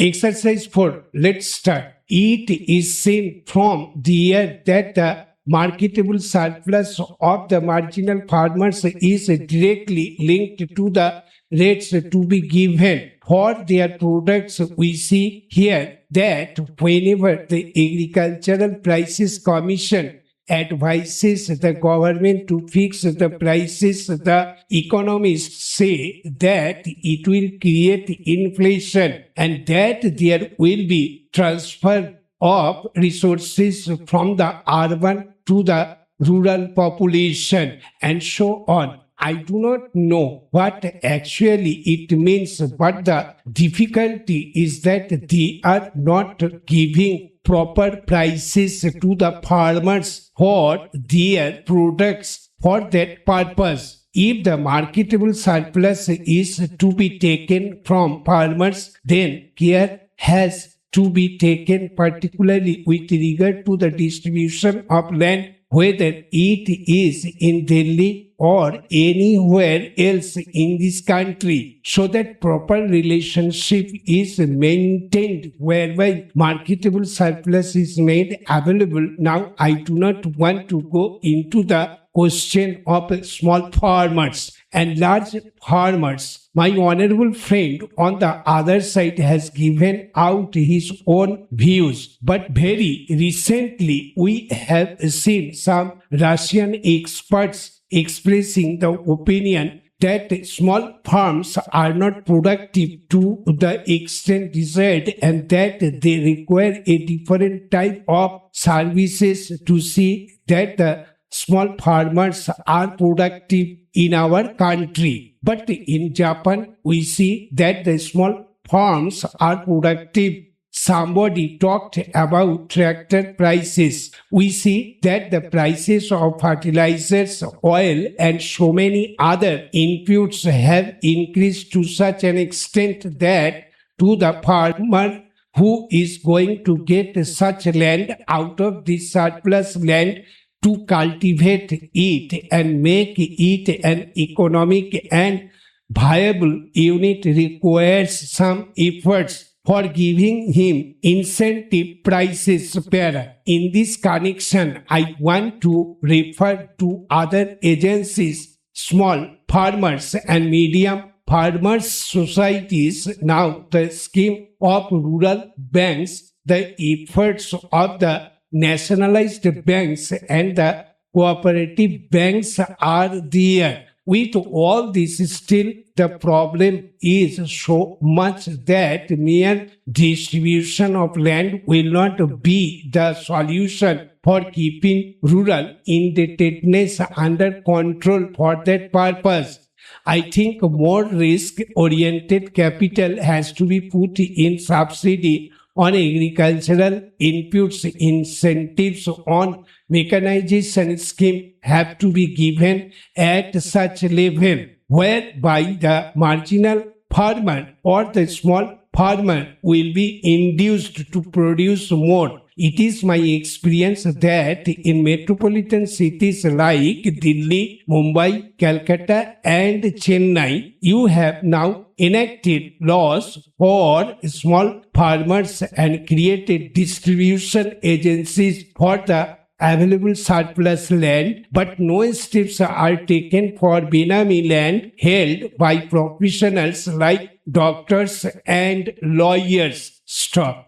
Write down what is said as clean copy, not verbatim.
Exercise 4. Let's start. It is seen from the year that the marketable surplus of the marginal farmers is directly linked to the rates to be given for their products. We see here that whenever the Agricultural Prices Commission advises the government to fix the prices, the economists say that it will create inflation and that there will be transfer of resources from the urban to the rural population and so on. I do not know what actually it means, but the difficulty is that they are not giving proper prices to the farmers for their products for that purpose. If the marketable surplus is to be taken from farmers, then care has to be taken particularly with regard to the distribution of land, whether it is in Delhi or anywhere else in this country, so that proper relationship is maintained whereby marketable surplus is made available. Now, I do not want to go into the question of small farmers and large farmers. My honorable friend on the other side has given out his own views, but very recently we have seen some Russian experts expressing the opinion that small farms are not productive to the extent desired and that they require a different type of services to see that the small farmers are productive in our country. But in Japan, we see that the small farms are productive. Somebody talked about tractor prices. We see that the prices of fertilizers, oil, and so many other inputs have increased to such an extent that to the farmer who is going to get such land out of this surplus land to cultivate it and make it an economic and viable unit requires some efforts for giving him incentive prices per. In this connection, I want to refer to other agencies, small farmers and medium farmers societies. Now, the scheme of rural banks, the efforts of the nationalized banks and the cooperative banks are there. With all this, still the problem is so much that mere distribution of land will not be the solution for keeping rural indebtedness under control. For that purpose, I think more risk-oriented capital has to be put in subsidy on agricultural inputs. Incentives on mechanization scheme have to be given at such level whereby the marginal farmer or the small farmer will be induced to produce more. It is my experience that in metropolitan cities like Delhi, Mumbai, Kolkata and Chennai, you have now enacted laws for small farmers and created distribution agencies for the available surplus land, but no steps are taken for Benami land held by professionals like doctors and lawyers. Stop.